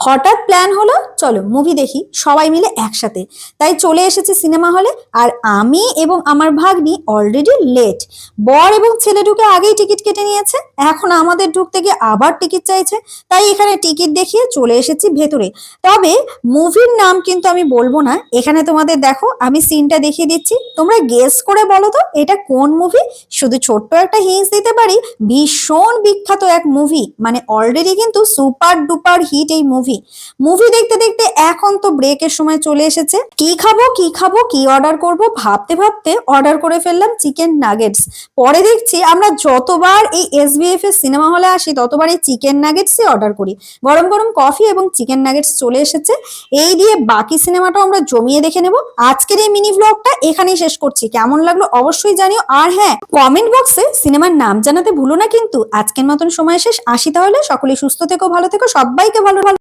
হঠাৎ প্ল্যান হলো চলো মুভি দেখি সবাই মিলে একসাথে। তাই চলে এসেছি সিনেমা হলে। আর আমি এবং আমার ভাগ্নি অলরেডি লেট। বর এবং ছেলে ঢুকে আগেই টিকিট কেটে নিয়েছে, এখন আমাদের ঢুকতে গিয়ে আবার টিকিট চাইছে। তাই এখানে টিকিট দেখিয়ে চলে এসেছি ভেতরে। তবে মুভির নাম কিন্তু আমি বলবো না, এখানে তোমাদের দেখো আমি সিনটা দেখিয়ে দিচ্ছি, তোমরা গেস করে বলো তো এটা কোন মুভি। শুধু ছোট্ট একটা হিন্স দিতে পারি, ভীষণ বিখ্যাত এক মুভি, মানে অলরেডি কিন্তু সুপার ডুপার হিট এই মুভি। মুভি দেখতে দেখতে এখন তো ব্রেকের সময় চলে এসেছে। কি খাবো কি খাবো কি অর্ডার করব ভাবতে ভাবতে অর্ডার করে ফেললাম চিকেন নাগেটস। পরে দেখছি আমরা যতবার এই এসবিএফ এর সিনেমা হলে আসি ততবার এই চিকেন নাগেটসই অর্ডার করি। গরম গরম কফি এবং চিকেন নাগেটস চলে এসেছে। এই দিয়ে বাকি সিনেমাটাও আমরা জমিয়ে দেখে নেব। আজকের এই মিনি ব্লগটা এখানেই শেষ করছি, কেমন লাগলো অবশ্যই জানিও। আর হ্যাঁ, কমেন্ট বক্সে সিনেমার নাম জানাতে ভুলো না কিন্তু। আজকের মতন সময় শেষ, আসি তাহলে। সকলে সুস্থ থেকো, ভালো থেকো, সবাইকে ভালো ভালো